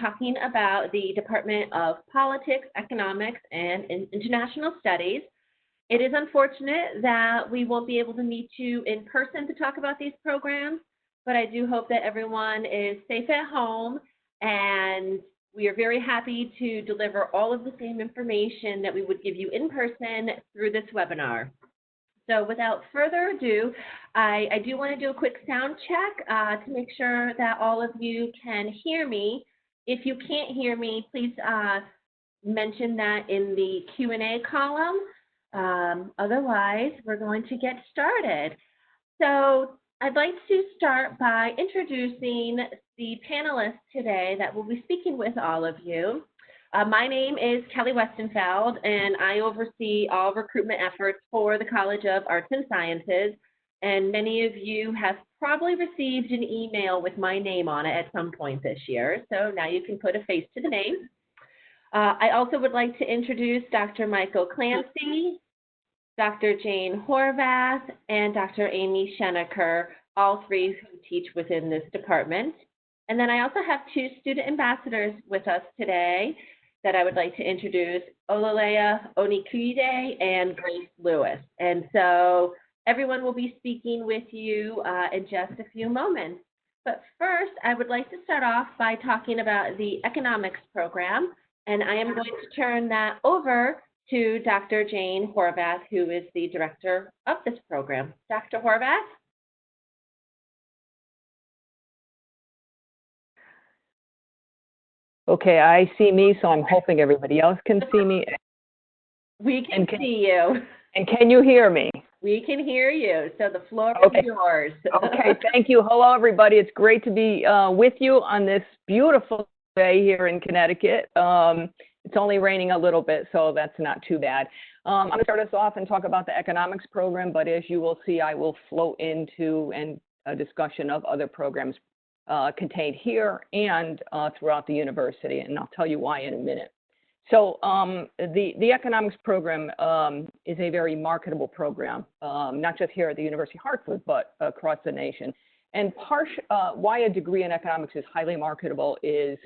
talking about the Department of Politics, Economics, and International Studies. It is unfortunate that we won't be able to meet you in person to talk about these programs, but I do hope that everyone is safe at home, and we are very happy to deliver all of the same information that we would give you in person through this webinar. So without further ado, I do want to do a quick sound check to make sure that all of you can hear me. If you can't hear me, please mention that in the Q&A column. Otherwise, we're going to get started. So I'd like to start by introducing the panelists today that will be speaking with all of you. My name is Kelly Westenfeld, and I oversee all recruitment efforts for the College of Arts and Sciences. And many of you have probably received an email with my name on it at some point this year, so now you can put a face to the name. I also would like to introduce Dr. Michael Clancy, Dr. Jane Horvath, and Dr. Amy Schenecker, all three who teach within this department. And then I also have two student ambassadors with us today that I would like to introduce, Olalea Onikuide and Grace Lewis. And so everyone will be speaking with you in just a few moments. But first, I would like to start off by talking about the economics program. And I am going to turn that over to Dr. Jane Horvath, who is the director of this program. Dr. Horvath? Okay, I see me, so I'm hoping everybody else can see me. We can see you. And can you hear me? We can hear you, so the floor is yours. Okay, thank you. Hello, everybody. It's great to be with you on this beautiful day here in Connecticut. It's only raining a little bit, so that's not too bad. I'm going to start us off and talk about the economics program, but as you will see, I will flow into a discussion of other programs contained here and throughout the university, and I'll tell you why in a minute. So the economics program is a very marketable program, not just here at the University of Hartford, but across the nation. And why a degree in economics is highly marketable is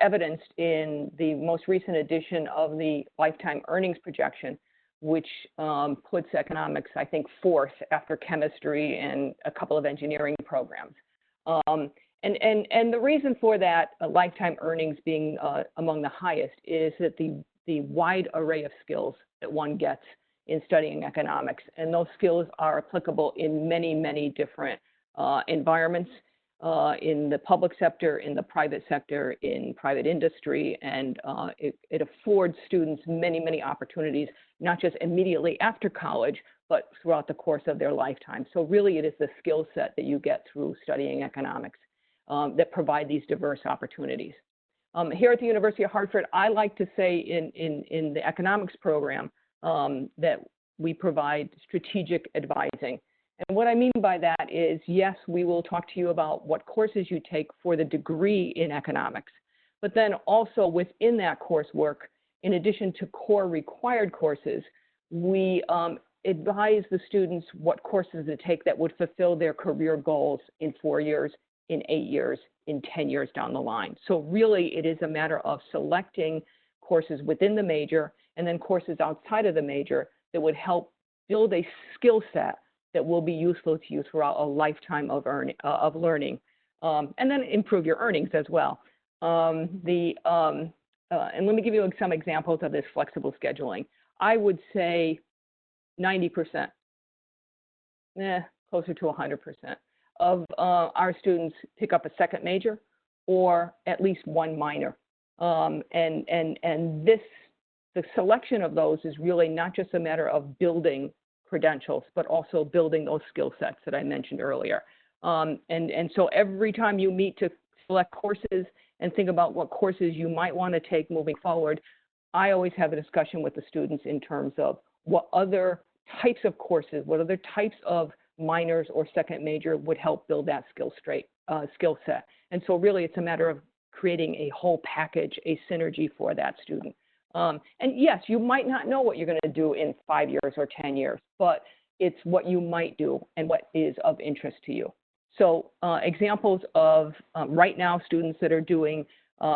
evidenced in the most recent edition of the lifetime earnings projection, which puts economics, I think, fourth after chemistry and a couple of engineering programs. And the reason for that lifetime earnings being among the highest is that the wide array of skills that one gets in studying economics, and those skills are applicable in many, many different environments, in the public sector, in the private sector, in private industry, and it affords students many, many opportunities, not just immediately after college, but throughout the course of their lifetime. So really it is the skill set that you get through studying economics that provide these diverse opportunities. Here at the University of Hartford, I like to say in the economics program that we provide strategic advising. And what I mean by that is, yes, we will talk to you about what courses you take for the degree in economics, but then also within that coursework, in addition to core required courses, we advise the students what courses to take that would fulfill their career goals in 4 years, in 8 years, in 10 years down the line. So really, it is a matter of selecting courses within the major and then courses outside of the major that would help build a skill set that will be useful to you throughout a lifetime of learning, and then improve your earnings as well. And let me give you some examples of this flexible scheduling. I would say 90%, closer to 100% of our students pick up a second major or at least one minor. And the selection of those is really not just a matter of building credentials, but also building those skill sets that I mentioned earlier. And so every time you meet to select courses and think about what courses you might want to take moving forward, I always have a discussion with the students in terms of what other types of courses, what other types of minors or second major would help build that skill set. And so really it's a matter of creating a whole package, a synergy for that student. And yes, you might not know what you're going to do in 5 years or 10 years, but it's what you might do and what is of interest to you. So examples of right now students that are doing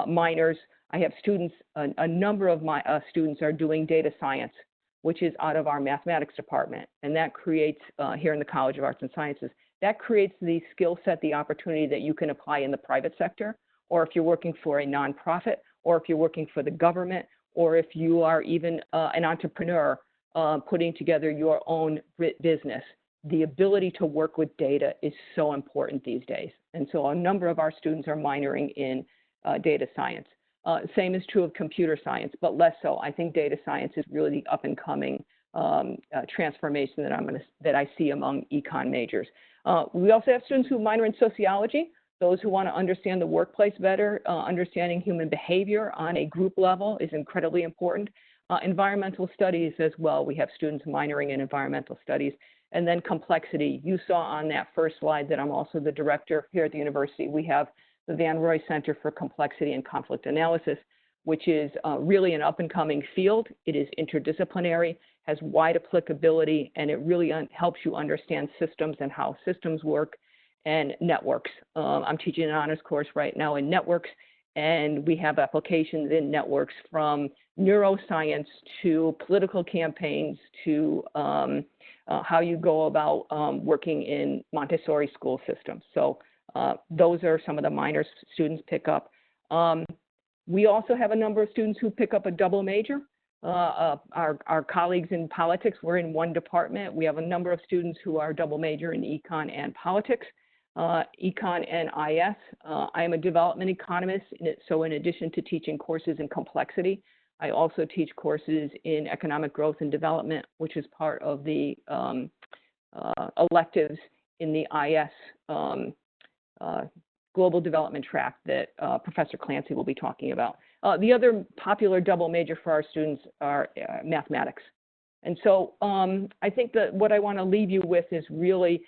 minors, I have students, a number of my students are doing data science, which is out of our mathematics department. And that creates, here in the College of Arts and Sciences, that creates the skill set, the opportunity that you can apply in the private sector, or if you're working for a nonprofit, or if you're working for the government, or if you are even an entrepreneur putting together your own business. The ability to work with data is so important these days. And so a number of our students are minoring in data science. Same is true of computer science, but less so. I think data science is really the up and coming transformation that I see among econ majors. We also have students who minor in sociology, those who want to understand the workplace better. Understanding human behavior on a group level is incredibly important. Environmental studies as well. We have students minoring in environmental studies. And then complexity. You saw on that first slide that I'm also the director here at the university. We have the Van Roy Center for Complexity and Conflict Analysis, which is really an up-and-coming field. It is interdisciplinary, has wide applicability, and it really helps you understand systems and how systems work and networks. I'm teaching an honors course right now in networks, and we have applications in networks from neuroscience to political campaigns to how you go about working in Montessori school systems. So those are some of the minors students pick up. We also have a number of students who pick up a double major. Our colleagues in politics, we're in one department. We have a number of students who are double major in econ and politics, econ and IS. I am a development economist, so in addition to teaching courses in complexity, I also teach courses in economic growth and development, which is part of the electives in the IS global development track that Professor Clancy will be talking about. The other popular double major for our students are mathematics. And so I think that what I want to leave you with is really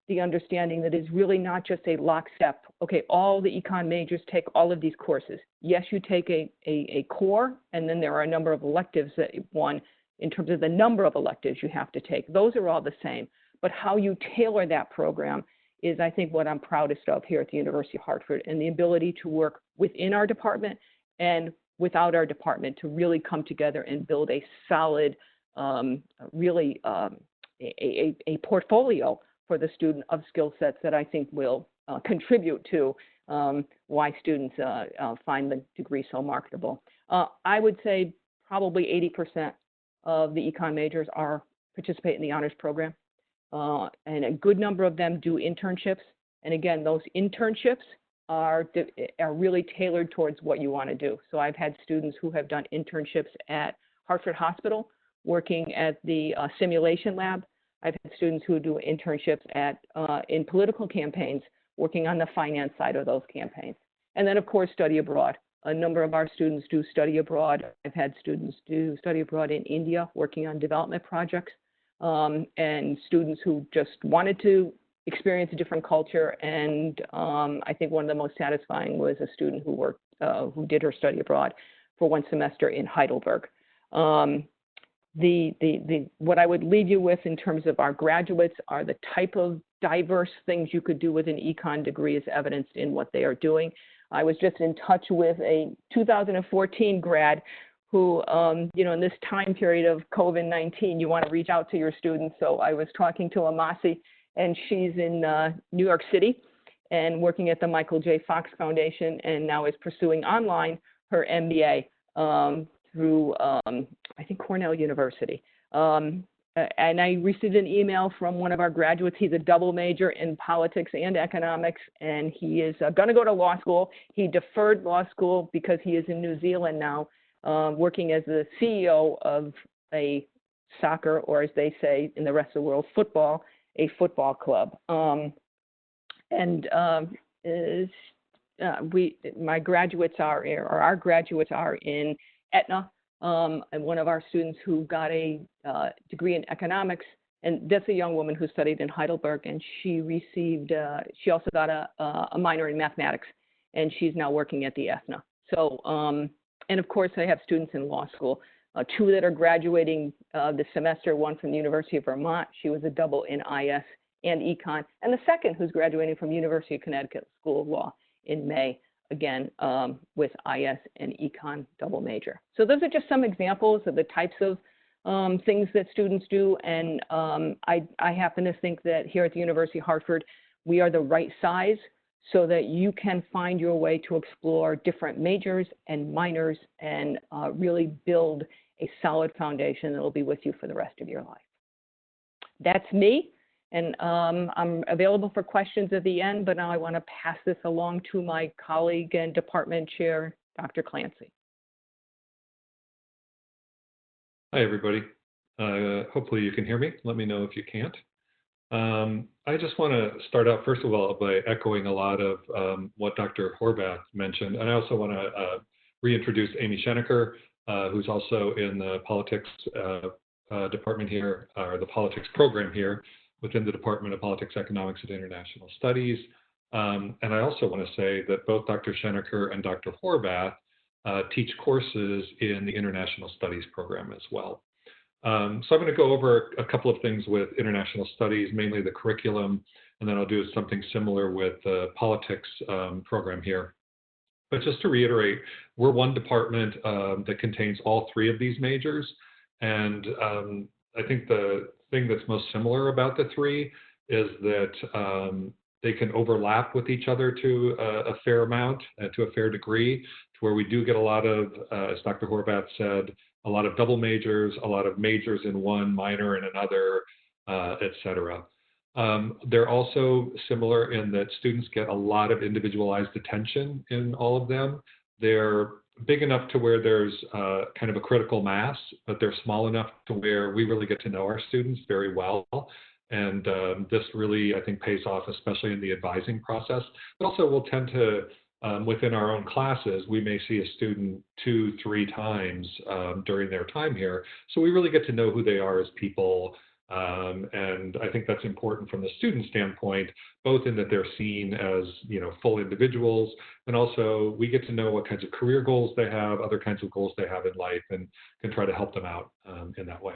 the understanding that it's really not just a lockstep. Okay, all the econ majors take all of these courses. Yes, you take a core, and then there are a number of electives that one, in terms of the number of electives you have to take. Those are all the same. But how you tailor that program is, I think, what I'm proudest of here at the University of Hartford, and the ability to work within our department and without our department to really come together and build a solid, really a portfolio for the student of skill sets that I think will contribute to why students find the degree so marketable. I would say probably 80% of the econ majors participate in the honors program. And a good number of them do internships. And again, those internships are really tailored towards what you want to do. So I've had students who have done internships at Hartford Hospital, working at the simulation lab. I've had students who do internships in political campaigns, working on the finance side of those campaigns. And then, of course, study abroad. A number of our students do study abroad. I've had students do study abroad in India, working on development projects. And students who just wanted to experience a different culture. And I think one of the most satisfying was a student who did her study abroad for one semester in Heidelberg. What I would leave you with in terms of our graduates are the type of diverse things you could do with an econ degree, is evidenced in what they are doing. I was just in touch with a 2014 grad who, in this time period of COVID-19, you want to reach out to your students. So I was talking to Amasi, and she's in New York City and working at the Michael J. Fox Foundation, and now is pursuing online her MBA through, I think, Cornell University. And I received an email from one of our graduates. He's a double major in politics and economics, and he is going to go to law school. He deferred law school because he is in New Zealand now, working as the CEO of a soccer, or as they say in the rest of the world, a football club. My graduates our graduates are in Aetna, and one of our students who got a degree in economics, and that's a young woman who studied in Heidelberg, and she also got a minor in mathematics, and she's now working at the Aetna. So, and of course, I have students in law school, two that are graduating this semester, one from the University of Vermont. She was a double in IS and econ, and the second who's graduating from University of Connecticut School of Law in May, again, with IS and econ double major. So those are just some examples of the types of things that students do, and I happen to think that here at the University of Hartford, we are the right size so that you can find your way to explore different majors and minors and really build a solid foundation that will be with you for the rest of your life. That's me, and I'm available for questions at the end, but now I want to pass this along to my colleague and department chair, Dr. Clancy. Hi, everybody. Hopefully you can hear me. Let me know if you can't. I just want to start out, first of all, by echoing a lot of what Dr. Horvath mentioned. And I also want to reintroduce Amy Schenecker, who's also in the politics department here, or the politics program here within the Department of Politics, Economics, and International Studies. And I also want to say that both Dr. Schenecker and Dr. Horvath teach courses in the International Studies program as well. So I'm going to go over a couple of things with international studies, mainly the curriculum, and then I'll do something similar with the politics program here. But just to reiterate, we're one department that contains all three of these majors. And I think the thing that's most similar about the three is that they can overlap with each other to a fair amount, to a fair degree, to where we do get a lot of, as Dr. Horvath said, a lot of double majors, a lot of majors in one, minor in another, et cetera. They're also similar in that students get a lot of individualized attention in all of them. They're big enough to where there's kind of a critical mass, but they're small enough to where we really get to know our students very well. And this really, I think, pays off, especially in the advising process. But also we'll tend to, within our own classes, we may see a student 2-3 times during their time here. So we really get to know who they are as people. And I think that's important from the student standpoint, both in that they're seen as, full individuals, and also we get to know what kinds of career goals they have, other kinds of goals they have in life, and can try to help them out in that way.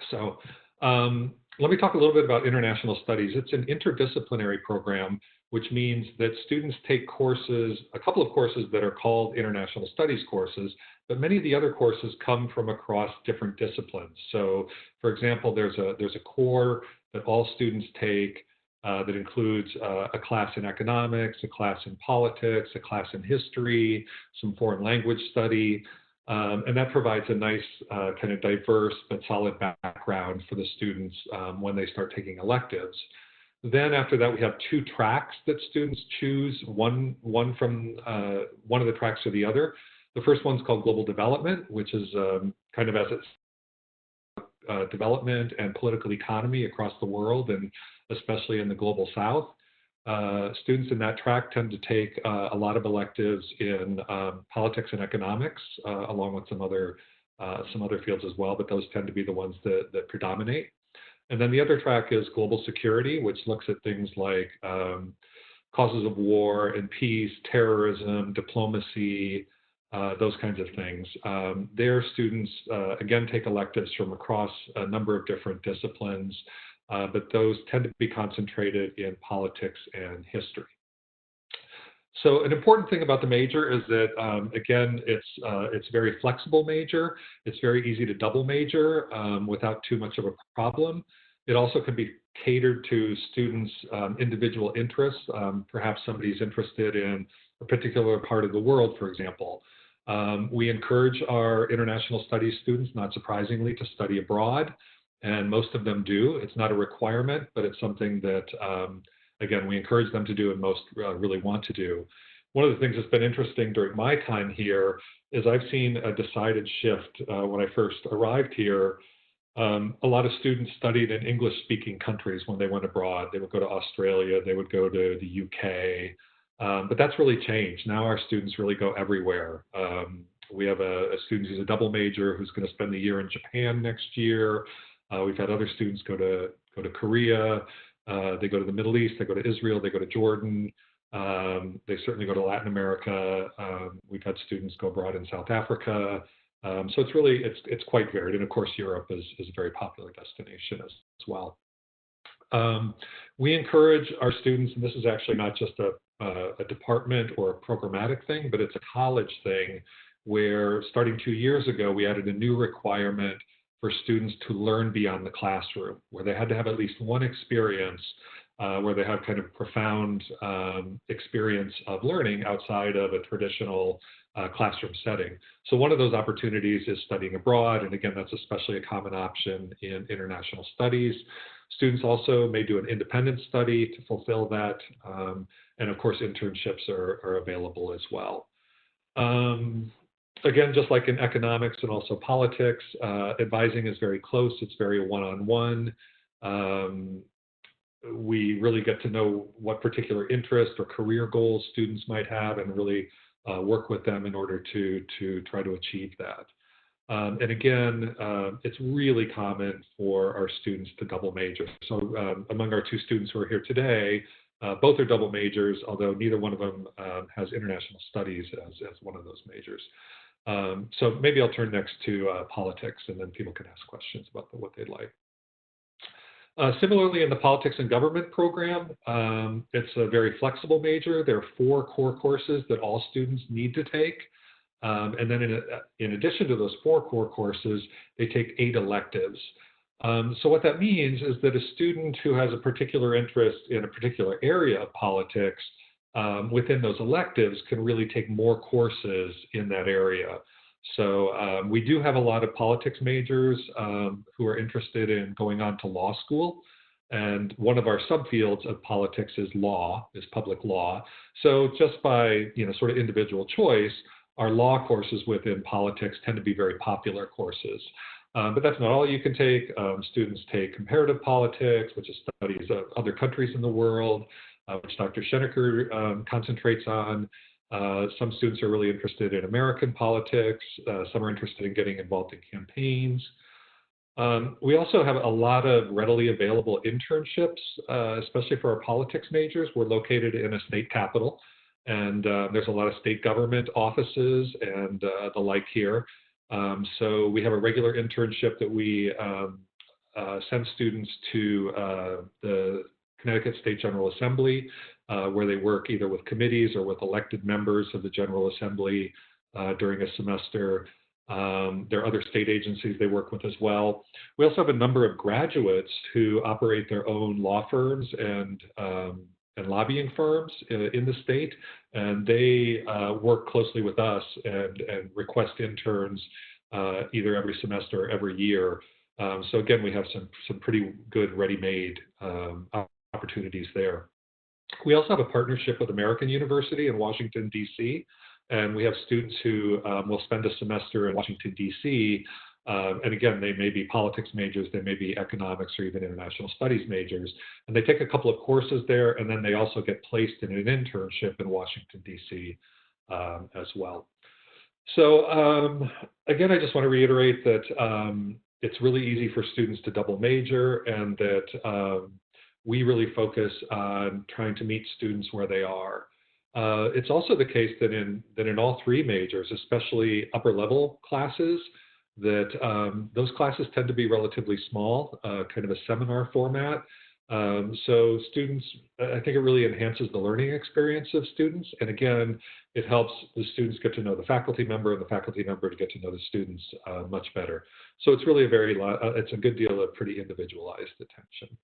So let me talk a little bit about international studies. It's an interdisciplinary program, which means that students take courses, a couple of courses that are called international studies courses, but many of the other courses come from across different disciplines. So, for example, there's a core that all students take that includes a class in economics, a class in politics, a class in history, some foreign language study, and that provides a nice kind of diverse but solid background for the students when they start taking electives. Then after that, we have 2 tracks that students choose, one from one of the tracks or the other. The first one's called Global Development, which is kind of as it's development and political economy across the world, and especially in the Global South. Students in that track tend to take a lot of electives in politics and economics, along with some other fields as well, but those tend to be the ones that predominate. And then the other track is Global Security, which looks at things like causes of war and peace, terrorism, diplomacy, those kinds of things. Their students, again, take electives from across a number of different disciplines, but those tend to be concentrated in politics and history. So an important thing about the major is that, again, it's a very flexible major. It's very easy to double major without too much of a problem. It also can be catered to students' individual interests. Perhaps somebody's interested in a particular part of the world, for example. We encourage our international studies students, not surprisingly, to study abroad, and most of them do. It's not a requirement, but it's something that, again, we encourage them to do and most really want to do. One of the things that's been interesting during my time here is I've seen a decided shift. When I first arrived here, a lot of students studied in English-speaking countries when they went abroad. They would go to Australia, they would go to the UK, but that's really changed. Now our students really go everywhere. We have a student who's a double major who's going to spend the year in Japan next year. We've had other students go to Korea. They go to the Middle East, they go to Israel, they go to Jordan. They certainly go to Latin America. We've had students go abroad in South Africa. So it's really, it's quite varied. And of course, Europe is a very popular destination as well. We encourage our students, and this is actually not just a department or a programmatic thing, but it's a college thing, where starting 2 years ago, we added a new requirement for students to learn beyond the classroom, where they had to have at least one experience where they have kind of profound experience of learning outside of a traditional classroom setting. So one of those opportunities is studying abroad, and again, that's especially a common option in international studies. Students also may do an independent study to fulfill that, and of course, internships are available as well. Again, just like in economics and also politics, advising is very close. It's very one-on-one. We really get to know what particular interest or career goals students might have and really work with them in order to try to achieve that. And again, it's really common for our students to double major. So among our 2 students who are here today, both are double majors, although neither one of them has international studies as one of those majors. So maybe I'll turn next to politics, and then people can ask questions about what they'd like. Similarly, in the politics and government program, it's a very flexible major. There are 4 core courses that all students need to take. And then in addition to those 4 core courses, they take 8 electives. So what that means is that a student who has a particular interest in a particular area of politics within those electives can really take more courses in that area. So we do have a lot of politics majors who are interested in going on to law school. And one of our subfields of politics is law, is public law. So just by sort of individual choice, our law courses within politics tend to be very popular courses. But that's not all you can take. Students take comparative politics, which is studies of other countries in the world, which Dr. Schenecker concentrates on. Some students are really interested in American politics. Some are interested in getting involved in campaigns. We also have a lot of readily available internships, especially for our politics majors. We're located in a state capital, and there's a lot of state government offices and the like here. So we have a regular internship that we send students to the Connecticut State General Assembly, where they work either with committees or with elected members of the General Assembly during a semester. There are other state agencies they work with as well. We also have a number of graduates who operate their own law firms and lobbying firms in the state, and they work closely with us and request interns either every semester or every year. So again, we have some pretty good ready-made opportunities there. We also have a partnership with American University in Washington, D.C., and we have students who will spend a semester in Washington, D.C., and again, they may be politics majors, they may be economics or even international studies majors, and they take a couple of courses there, and then they also get placed in an internship in Washington, D.C. As well. So again, I just want to reiterate that it's really easy for students to double major, and that we really focus on trying to meet students where they are. It's also the case that in all 3 majors, especially upper level classes, that those classes tend to be relatively small, kind of a seminar format. So students, I think it really enhances the learning experience of students. And again, it helps the students get to know the faculty member and the faculty member to get to know the students much better. So it's really it's a good deal of pretty individualized attention.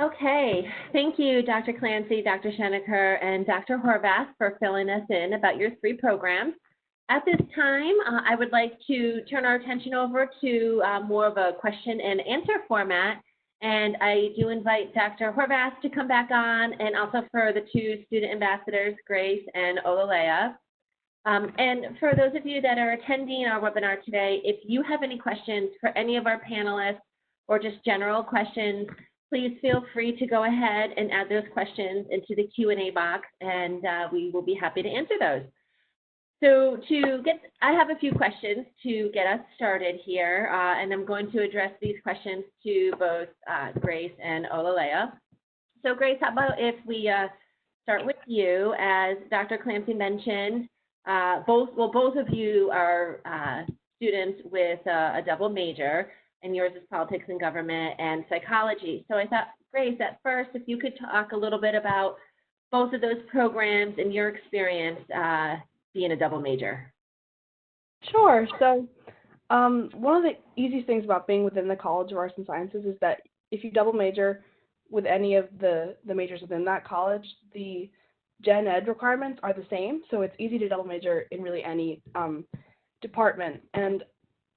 Okay, thank you, Dr. Clancy, Dr. Schenecker, and Dr. Horvath for filling us in about your 3 programs. At this time, I would like to turn our attention over to more of a question and answer format. And I do invite Dr. Horvath to come back on, and also for the 2 student ambassadors, Grace and Olalea. And for those of you that are attending our webinar today, if you have any questions for any of our panelists or just general questions, please feel free to go ahead and add those questions into the Q&A box, and we will be happy to answer those. So I have a few questions to get us started here, and I'm going to address these questions to both Grace and Olalea. So Grace, how about if we start with you? As Dr. Clancy mentioned, both of you are students with a double major, and yours is politics and government and psychology. So I thought, Grace, at first, if you could talk a little bit about both of those programs and your experience being a double major. Sure. So one of the easiest things about being within the College of Arts and Sciences is that if you double major with any of the majors within that college, the gen ed requirements are the same. So it's easy to double major in really any department. And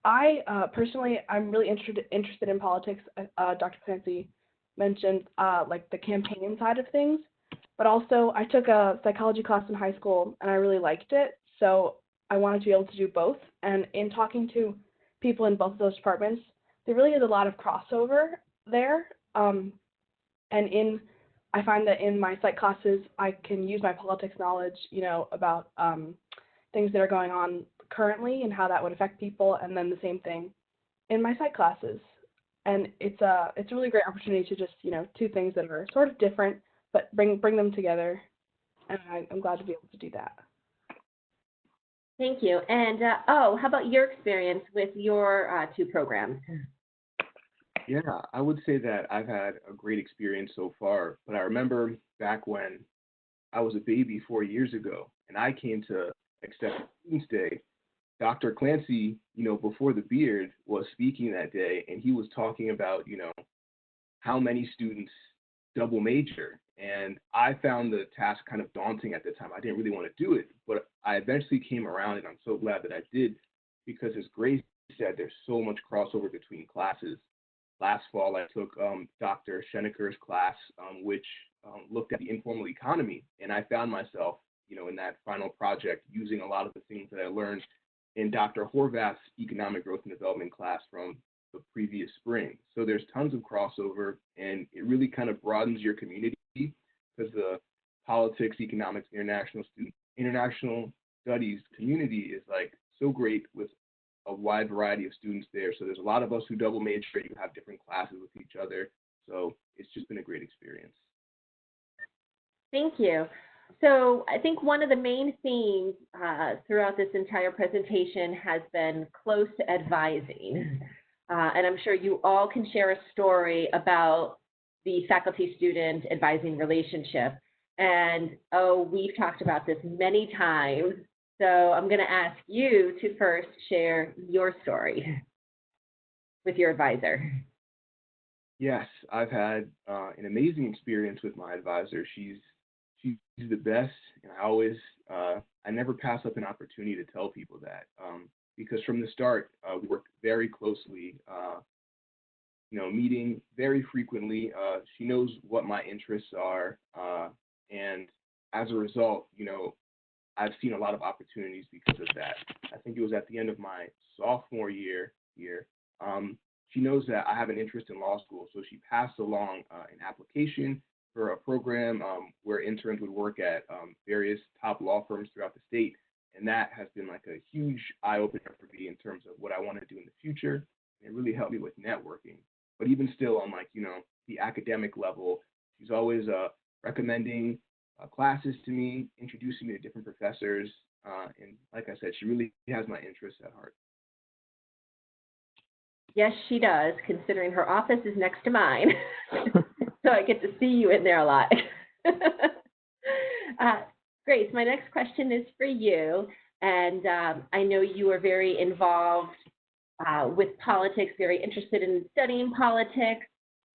I personally, I'm really interested in politics. Dr. Clancy mentioned like the campaign side of things, but also I took a psychology class in high school and I really liked it. So I wanted to be able to do both. And in talking to people in both of those departments, there really is a lot of crossover there. I find that in my psych classes, I can use my politics knowledge, about things that are going on currently and how that would affect people, and then the same thing in my psych classes. And it's a really great opportunity to just, two things that are sort of different, but bring them together. And I'm glad to be able to do that. Thank you. And how about your experience with your two programs? Yeah, I would say that I've had a great experience so far, but I remember back when I was a baby 4 years ago and I came to accept Students Day. Dr. Clancy, before the beard, was speaking that day, and he was talking about, how many students double major. And I found the task kind of daunting at the time. I didn't really want to do it, but I eventually came around, and I'm so glad that I did, because as Grace said, there's so much crossover between classes. Last fall, I took Dr. Scheneker's class, which looked at the informal economy, and I found myself, in that final project using a lot of the things that I learned in Dr. Horvath's economic growth and development class from the previous spring. So there's tons of crossover, and it really kind of broadens your community, because the politics, economics, international studies community is like so great with a wide variety of students there. So there's a lot of us who double major. You have different classes with each other. So it's just been a great experience. Thank you. So I think one of the main themes throughout this entire presentation has been close advising. And I'm sure you all can share a story about the faculty-student advising relationship. And we've talked about this many times. So I'm going to ask you to first share your story with your advisor. Yes, I've had an amazing experience with my advisor. She's the best, and I never pass up an opportunity to tell people that, because from the start, we worked very closely, meeting very frequently. She knows what my interests are, and as a result, I've seen a lot of opportunities because of that. I think it was at the end of my sophomore year here. She knows that I have an interest in law school, so she passed along an application for a program where interns would work at various top law firms throughout the state. And that has been like a huge eye-opener for me in terms of what I want to do in the future. And it really helped me with networking. But even still on the academic level, she's always recommending classes to me, introducing me to different professors. And like I said, she really has my interests at heart. Yes, she does, considering her office is next to mine. So I get to see you in there a lot. Grace, my next question is for you. And I know you are very involved with politics, very interested in studying politics.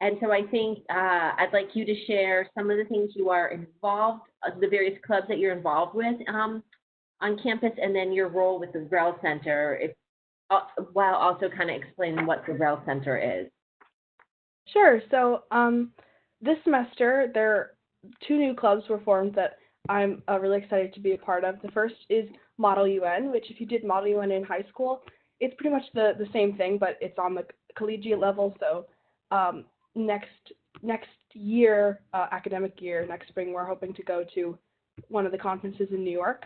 And so I think I'd like you to share some of the things you are involved, the various clubs that you're involved with on campus, and then your role with the Rel Center, while also kind of explaining what the Rel Center is. Sure. So this semester, two new clubs were formed that I'm really excited to be a part of. The first is Model UN, which if you did Model UN in high school, it's pretty much the same thing, but it's on the collegiate level. So next year, academic year, next spring, we're hoping to go to one of the conferences in New York.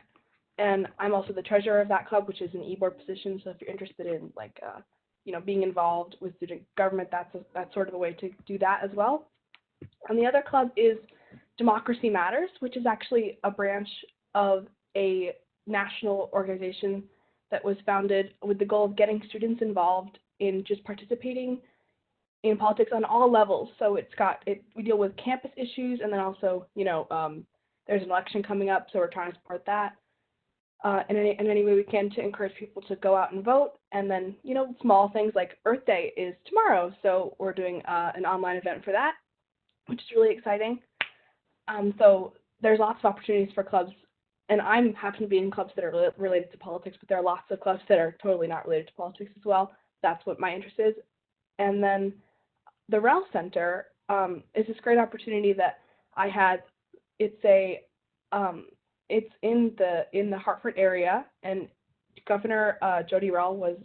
And I'm also the treasurer of that club, which is an e-board position. So if you're interested in being involved with student government, that's sort of a way to do that as well. And the other club is Democracy Matters, which is actually a branch of a national organization that was founded with the goal of getting students involved in just participating in politics on all levels. So we deal with campus issues, and then also, there's an election coming up, so we're trying to support that in any way we can to encourage people to go out and vote. And then, small things like Earth Day is tomorrow, so we're doing an online event for that, which is really exciting. So there's lots of opportunities for clubs, and I happen to be in clubs that are related to politics, but there are lots of clubs that are totally not related to politics as well. That's what my interest is. And then the REL Center is this great opportunity that I had. It's in the Hartford area, and Governor Jody Rell was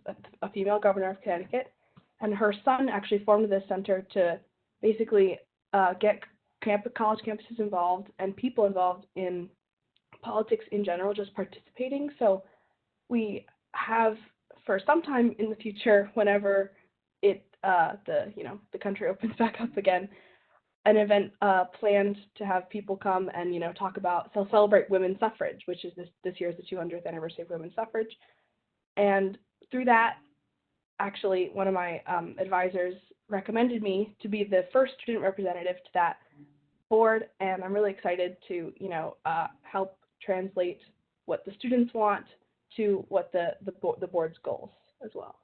a female governor of Connecticut, and her son actually formed this center to basically get college campuses involved and people involved in politics in general, just participating. So we have, for some time in the future, whenever the country opens back up again, an event planned to have people come and talk about, celebrate women's suffrage, which is this year is the 200th anniversary of women's suffrage. And through that, actually, one of my advisors recommended me to be the first student representative to that board, and I'm really excited to help translate what the students want to what the board's goals as well.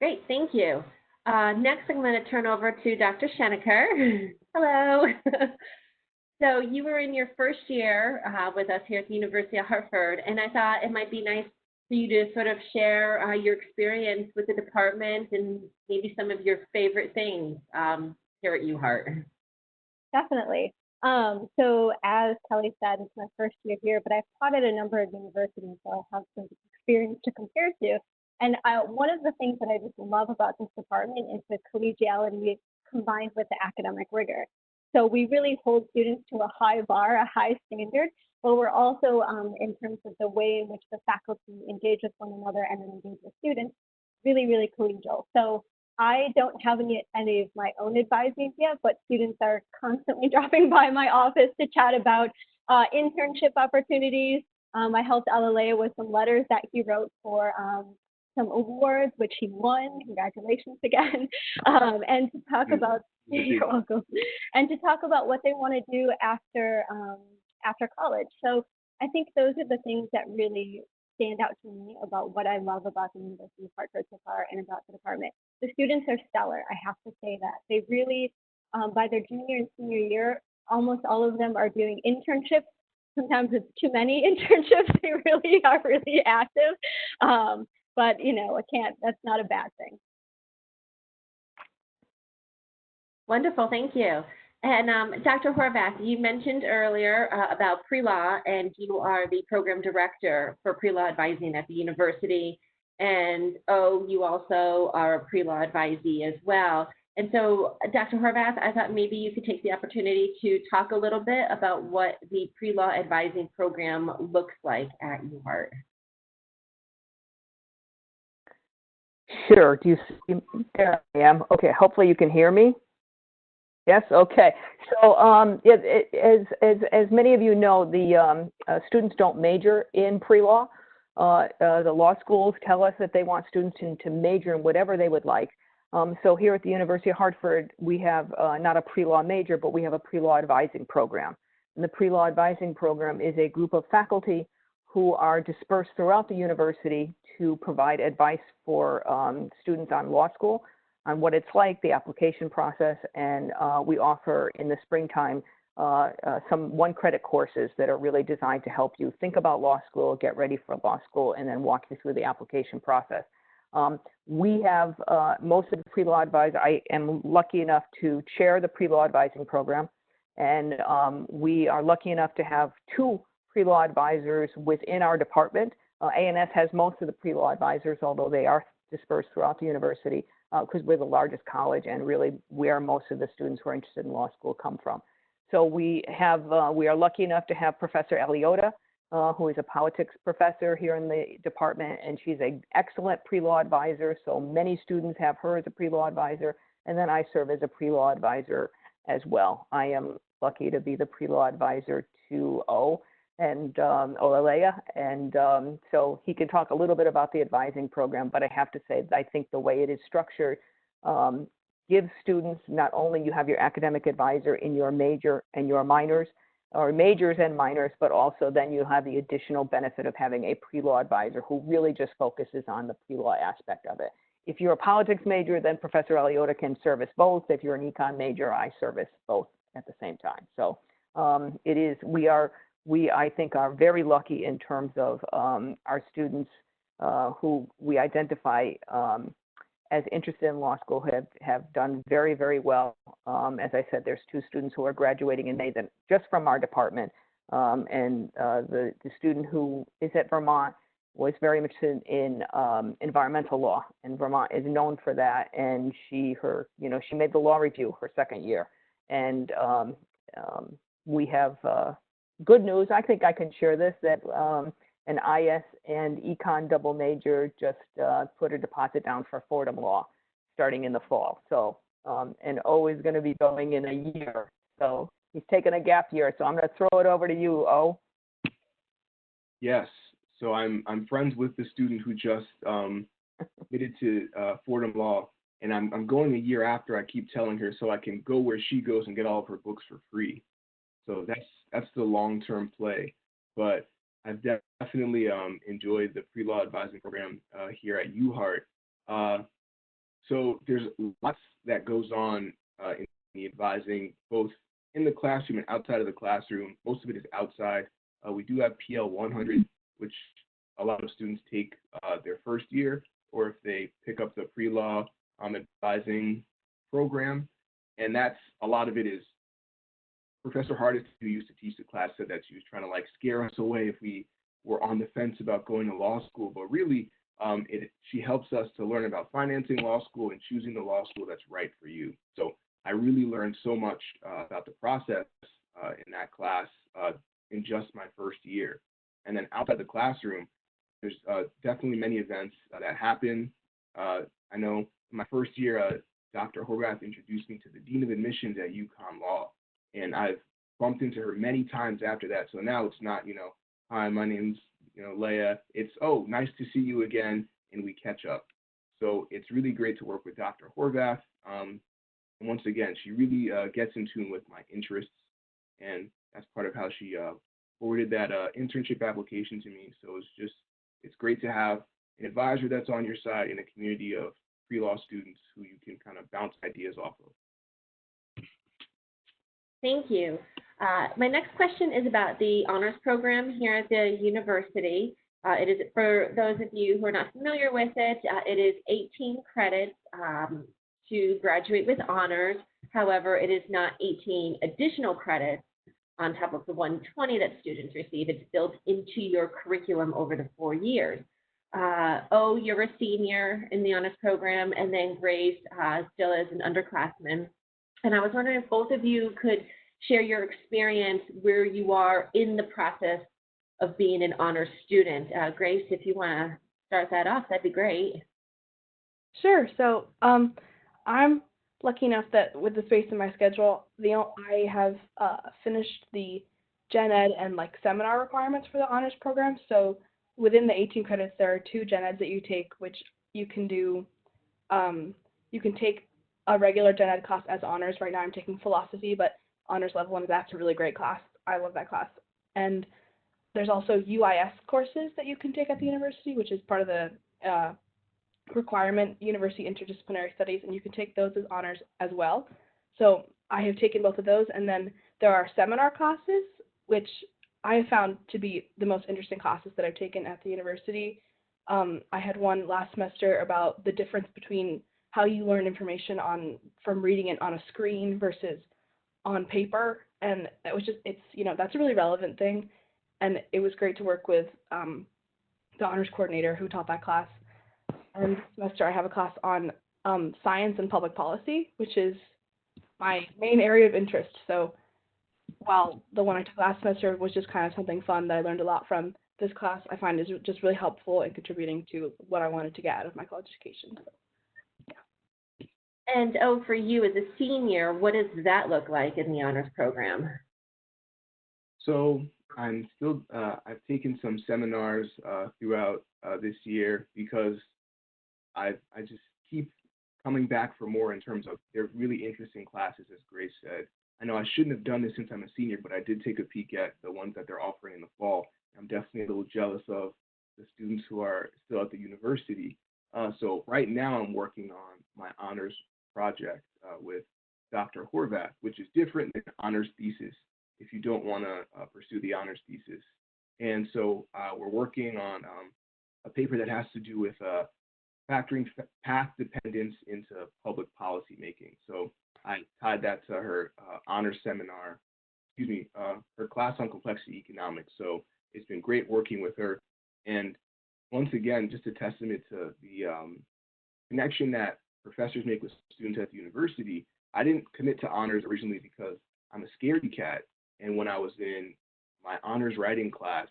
Great, thank you. Next, I'm going to turn over to Dr. Schenecker. Hello. So you were in your first year with us here at the University of Hartford, and I thought it might be nice for you to sort of share your experience with the department and maybe some of your favorite things here at UHart. Definitely. So as Kelly said, it's my first year here, but I've taught at a number of universities, so I have some experience to compare to. And one of the things that I just love about this department is the collegiality combined with the academic rigor. So we really hold students to a high bar, a high standard, but we're also, in terms of the way in which the faculty engage with one another and then engage with students, really, really collegial. So I don't have any of my own advisees yet, but students are constantly dropping by my office to chat about internship opportunities. I helped Alalea with some letters that he wrote for some awards, which he won. Congratulations again. And to talk about, you're welcome. And to talk about what they want to do after college. So I think those are the things that really stand out to me about what I love about the University of Hartford so far and about the department. The students are stellar, I have to say that. They really, by their junior and senior year, almost all of them are doing internships. Sometimes it's too many internships. They really are really active. But, that's not a bad thing. Wonderful, thank you. And Dr. Horvath, you mentioned earlier about pre-law, and you are the program director for pre-law advising at the university. And you also are a pre-law advisee as well. And so, Dr. Horvath, I thought maybe you could take the opportunity to talk a little bit about what the pre-law advising program looks like at UHart. Sure. Do you see? There I am. Okay. Hopefully you can hear me. Yes. Okay. So, as many of you know, the students don't major in pre-law. The law schools tell us that they want students to major in whatever they would like. So here at the University of Hartford, we have not a pre-law major, but we have a pre-law advising program. And the pre-law advising program is a group of faculty who are dispersed throughout the university to provide advice for students on law school, on what it's like, the application process, and we offer in the springtime some one-credit courses that are really designed to help you think about law school, get ready for law school, and then walk you through the application process. We have most of the pre-law advisors. I am lucky enough to chair the pre-law advising program, and we are lucky enough to have 2 pre-law advisors within our department. A&S has most of the pre-law advisors, although they are dispersed throughout the university because we're the largest college and really where most of the students who are interested in law school come from. So we are lucky enough to have Professor Eliota, who is a politics professor here in the department, and she's an excellent pre-law advisor. So many students have her as a pre-law advisor, and then I serve as a pre-law advisor as well. I am lucky to be the pre-law advisor to O, and Olaleya, and so he can talk a little bit about the advising program. But I have to say, I think the way it is structured gives students, not only you have your academic advisor in your major and your minors, or majors and minors, but also then you have the additional benefit of having a pre-law advisor who really just focuses on the pre-law aspect of it. If you're a politics major, then Professor Eliota can service both. If you're an econ major, I service both at the same time. So we I think are very lucky in terms of our students who we identify as interested in law school have done very, very well. As I said, there's 2 students who are graduating in May just from our department. And the student who is at Vermont was very much in environmental law, and Vermont is known for that. And she made the law review her 2nd year. And we have good news. I think I can share this, that an IS and econ double major just put a deposit down for Fordham Law starting in the fall. So, and O is going to be going in a year. So he's taking a gap year. So I'm going to throw it over to you, O. Yes. So I'm friends with the student who just admitted to Fordham Law, and I'm going a year after. I keep telling her so I can go where she goes and get all of her books for free. So that's the long-term play. But I've definitely enjoyed the pre-law advising program here at UHart. So there's lots that goes on in the advising, both in the classroom and outside of the classroom. Most of it is outside. We do have PL 100, which a lot of students take their first year, or if they pick up the pre-law advising program. And that's, a lot of it is, Professor Hardis, who used to teach the class, said that she was trying to like scare us away if we were on the fence about going to law school. But really, she helps us to learn about financing law school and choosing the law school that's right for you. So I really learned so much about the process in that class in just my first year. And then outside the classroom, there's definitely many events that happen. I know in my first year, Dr. Horvath introduced me to the Dean of Admissions at UConn Law. And I've bumped into her many times after that. So now it's not, hi, my name's, Leah. It's, oh, nice to see you again, and we catch up. So it's really great to work with Dr. Horvath. And once again, she really gets in tune with my interests, and that's part of how she forwarded that internship application to me. So it's great to have an advisor that's on your side in a community of pre-law students who you can kind of bounce ideas off of. Thank you. My next question is about the honors program here at the university. It is, for those of you who are not familiar with it, it is 18 credits to graduate with honors. However, it is not 18 additional credits on top of the 120 that students receive. It's built into your curriculum over the 4 years. You're a senior in the honors program, and then Grace still is an underclassman. And I was wondering if both of you could share your experience where you are in the process of being an honors student. Grace, if you want to start that off, that'd be great. Sure. So I'm lucky enough that with the space in my schedule, I have finished the gen ed and seminar requirements for the honors program. So within the 18 credits, there are 2 gen eds that you take, which you can do. You can take a regular gen ed class as honors. Right now I'm taking philosophy, but honors level 1 is actually a really great class. I love that class. And there's also UIS courses that you can take at the university, which is part of the requirement, University Interdisciplinary Studies, and you can take those as honors as well. So I have taken both of those, and then there are seminar classes, which I have found to be the most interesting classes that I've taken at the university. I had one last semester about the difference between how you learn information from reading it on a screen versus on paper, and it was that's a really relevant thing, and it was great to work with the honors coordinator who taught that class. And this semester I have a class on science and public policy, which is my main area of interest. So while the one I took last semester was just kind of something fun that I learned a lot from, this class I find is just really helpful in contributing to what I wanted to get out of my college education. So, yeah. And for you as a senior, what does that look like in the honors program? So I'm still, I've taken some seminars throughout this year because I just keep coming back for more in terms of they're really interesting classes, as Grace said. I know I shouldn't have done this since I'm a senior, but I did take a peek at the ones that they're offering in the fall. I'm definitely a little jealous of the students who are still at the university. So right now I'm working on my honors project with Dr. Horvath, which is different than honors thesis if you don't want to pursue the honors thesis. And so we're working on a paper that has to do with factoring path dependence into public policy making. So I tied that to her honors seminar, her class on complexity economics. So it's been great working with her. And once again, just a testament to the connection that professors make with students at the university. I didn't commit to honors originally because I'm a scaredy cat. And when I was in my honors writing class,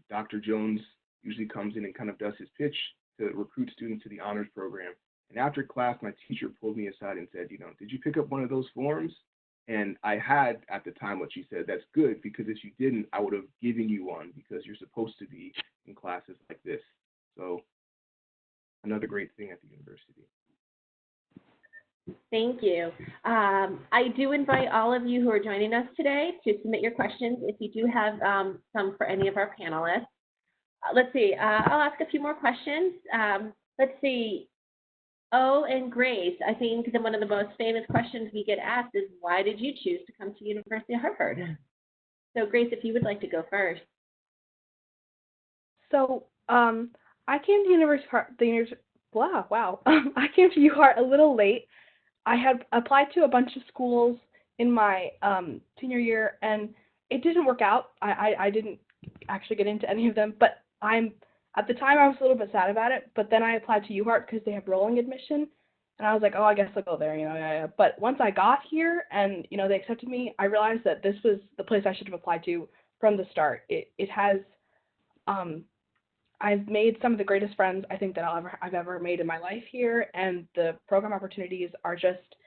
Dr. Jones usually comes in and kind of does his pitch to recruit students to the honors program. And after class, my teacher pulled me aside and said, did you pick up one of those forms? And I had at the time what she said, that's good, because if you didn't, I would have given you one because you're supposed to be in classes like this. So another great thing at the university. Thank you. I do invite all of you who are joining us today to submit your questions if you do have some for any of our panelists. Let's see, I'll ask a few more questions. Let's see, and Grace, I think that one of the most famous questions we get asked is, why did you choose to come to University of Hartford? So Grace, if you would like to go first. So I came to I came to UHart a little late. I had applied to a bunch of schools in my senior year, and it didn't work out. I didn't actually get into any of them, but at the time I was a little bit sad about it, but then I applied to UHart because they have rolling admission, and I was like, oh, I guess I'll go there, yeah. But once I got here and, they accepted me, I realized that this was the place I should have applied to from the start. It has, I've made some of the greatest friends I think that I've ever made in my life here, and the program opportunities are just,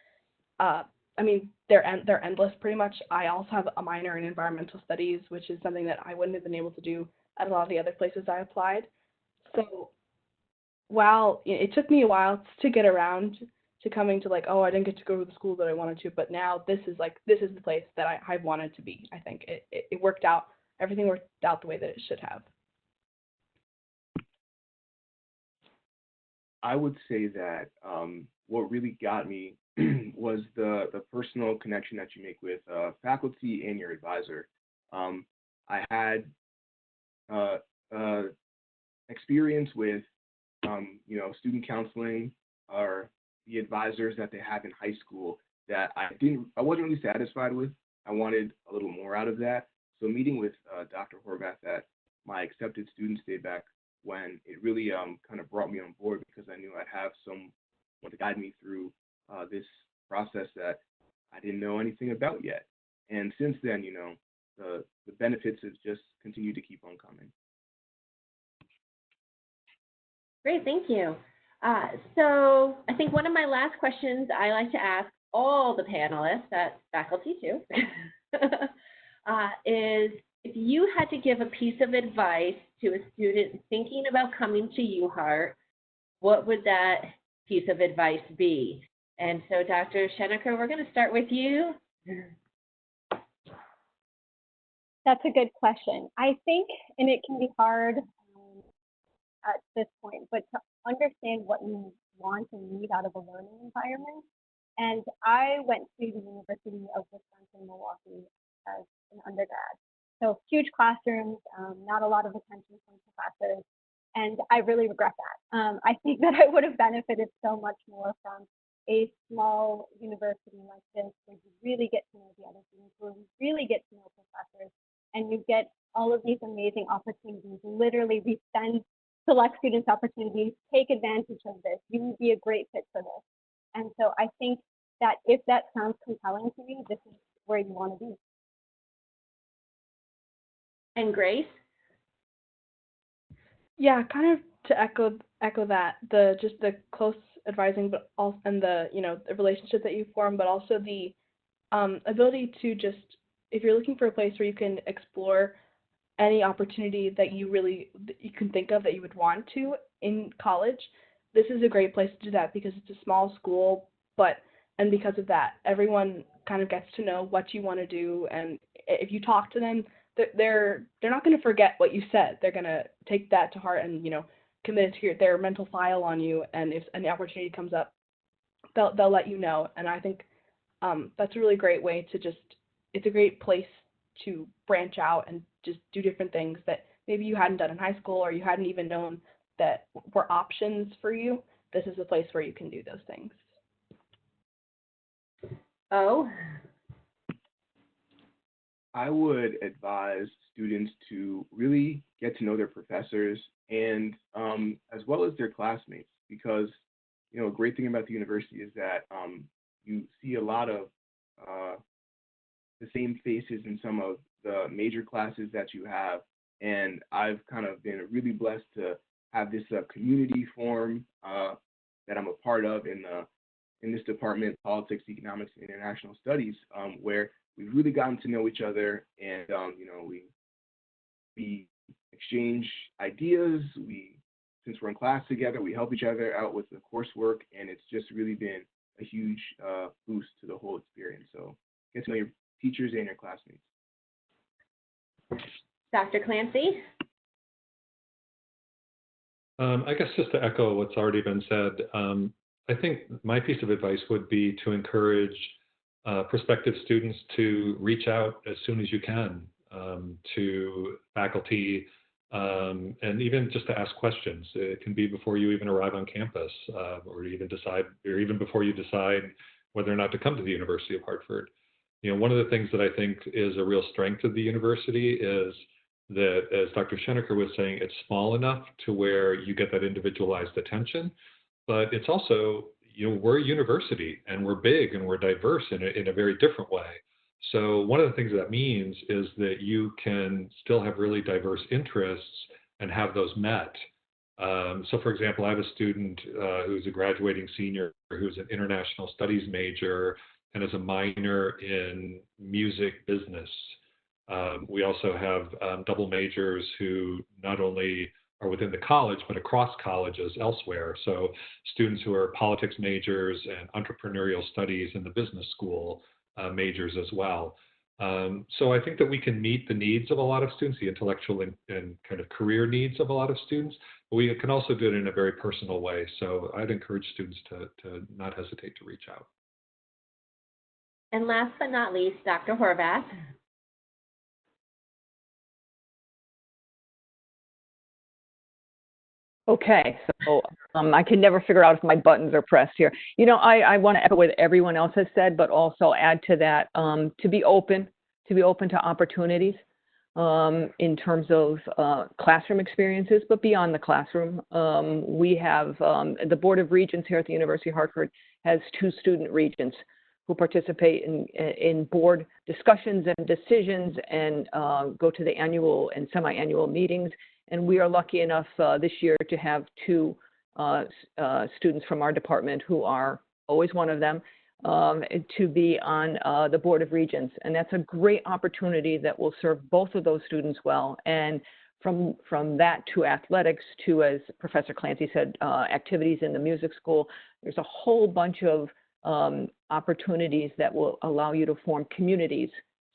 they're endless pretty much. I also have a minor in environmental studies, which is something that I wouldn't have been able to do at a lot of the other places I applied. So while it took me a while to get around to coming to I didn't get to go to the school that I wanted to, but now this is the place that I wanted to be. I think it worked out. Everything worked out the way that it should have. I would say that what really got me was the personal connection that you make with faculty and your advisor. I had experience with student counseling or the advisors that they have in high school that I wasn't really satisfied with. I wanted a little more out of that. So meeting with Dr. Horvath at my accepted students day back when, it really kind of brought me on board because I knew I'd have someone to guide me through this process that I didn't know anything about yet. And since then, the benefits have just continued to keep on coming. Great, thank you. So I think one of my last questions I like to ask all the panelists, that's faculty too, is if you had to give a piece of advice to a student thinking about coming to UHart, what would that piece of advice be? And so Dr. Schenecker, we're going to start with you. That's a good question. I think, and it can be hard at this point, but to understand what you want and need out of a learning environment. And I went to the University of Wisconsin-Milwaukee as an undergrad. So huge classrooms, not a lot of attention from professors, and I really regret that. I think that I would have benefited so much more from a small university like this, where you really get to know the other students, where you really get to know professors, and you get all of these amazing opportunities. Literally, we send select students opportunities, take advantage of this. You would be a great fit for this. And so I think that if that sounds compelling to you, this is where you want to be. And Grace? Yeah, kind of to echo that, the close advising, but also, and the the relationship that you form, but also the ability to just if you're looking for a place where you can explore any opportunity that you can think of that you would want to in college, this is a great place to do that because it's a small school, and because of that, everyone kind of gets to know what you want to do, and if you talk to them, they're not going to forget what you said. They're going to take that to heart and commit to their mental file on you, and if any opportunity comes up, they'll let you know. And I think that's a really great way to it's a great place to branch out and just do different things that maybe you hadn't done in high school or you hadn't even known that were options for you. This is a place where you can do those things. Oh. I would advise students to really get to know their professors and as well as their classmates, because a great thing about the university is that you see a lot of the same faces in some of the major classes that you have, and I've kind of been really blessed to have this community form that I'm a part of in this department, Politics, Economics, and International Studies, where we've really gotten to know each other, and we exchange ideas. Since we're in class together, we help each other out with the coursework, and it's just really been a huge boost to the whole experience. So get to know your teachers and your classmates. Dr. Clancy? I guess just to echo what's already been said, I think my piece of advice would be to encourage prospective students to reach out as soon as you can to faculty and even just to ask questions. It can be before you even arrive on campus or even before you decide whether or not to come to the University of Hartford. One of the things that I think is a real strength of the university is that, as Dr. Schenecker was saying, it's small enough to where you get that individualized attention, but it's also, we're a university and we're big and we're diverse in a very different way. So one of the things that means is that you can still have really diverse interests and have those met. So for example, I have a student who's a graduating senior who's an international studies major and is a minor in music business. We also have double majors who not only are within the college, but across colleges elsewhere. So students who are politics majors and entrepreneurial studies in the business school majors as well. So I think that we can meet the needs of a lot of students, the intellectual and kind of career needs of a lot of students, but we can also do it in a very personal way. So I'd encourage students to not hesitate to reach out. And last but not least, Dr. Horvath. Okay, so I can never figure out if my buttons are pressed here. I want to echo what everyone else has said, but also add to that to be open to opportunities in terms of classroom experiences, but beyond the classroom. We have the Board of Regents here at the University of Hartford has 2 student regents who participate in board discussions and decisions and go to the annual and semi-annual meetings. And we are lucky enough this year to have 2 students from our department who are always one of them to be on the Board of Regents. And that's a great opportunity that will serve both of those students well. And from that to athletics to, as Professor Clancy said, activities in the music school, there's a whole bunch of opportunities that will allow you to form communities.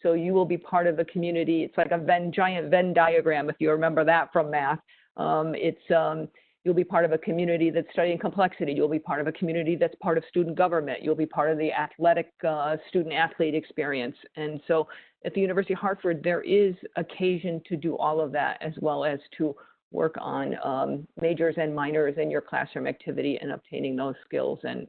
So you will be part of a community. It's like a giant Venn diagram, if you remember that from math. You'll be part of a community that's studying complexity. You'll be part of a community that's part of student government. You'll be part of the athletic student-athlete experience. And so at the University of Hartford, there is occasion to do all of that, as well as to work on majors and minors in your classroom activity and obtaining those skills. And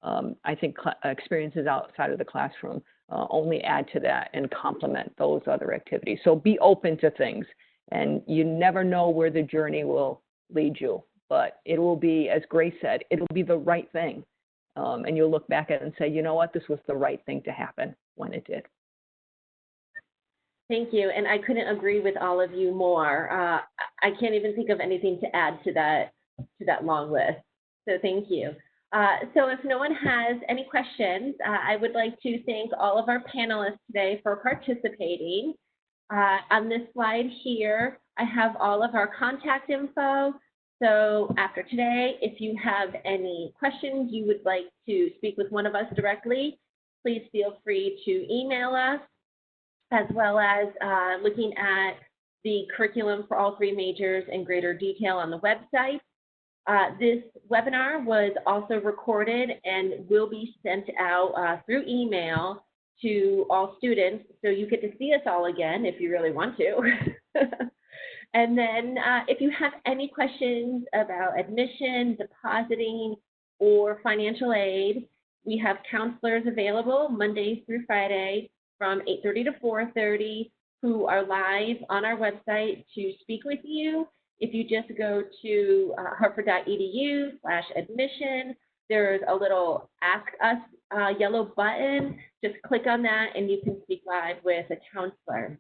I think experiences outside of the classroom only add to that and complement those other activities. So be open to things, and you never know where the journey will lead you, but it will be, as Grace said, it'll be the right thing. And you'll look back at it and say, you know what, this was the right thing to happen when it did. Thank you, and I couldn't agree with all of you more. I can't even think of anything to add to that long list. So thank you. So if no one has any questions, I would like to thank all of our panelists today for participating. On this slide here, I have all of our contact info. So after today, if you have any questions you would like to speak with one of us directly, please feel free to email us, as well as looking at the curriculum for all 3 majors in greater detail on the website. This webinar was also recorded and will be sent out through email to all students, so you get to see us all again if you really want to. And then if you have any questions about admission, depositing, or financial aid, we have counselors available Mondays through Friday from 8:30 to 4:30 who are live on our website to speak with you. If you just go to hartford.edu/admission, there's a little Ask Us yellow button. Just click on that and you can speak live with a counselor.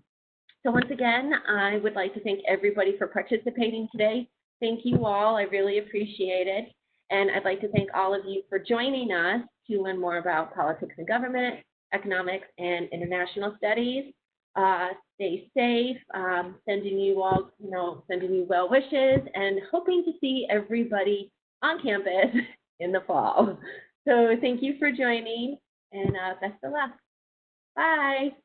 So once again, I would like to thank everybody for participating today. Thank you all. I really appreciate it. And I'd like to thank all of you for joining us to learn more about politics and government, economics, and international studies. Stay safe, sending you all, sending you well wishes, and hoping to see everybody on campus in the fall. So thank you for joining, and best of luck. Bye.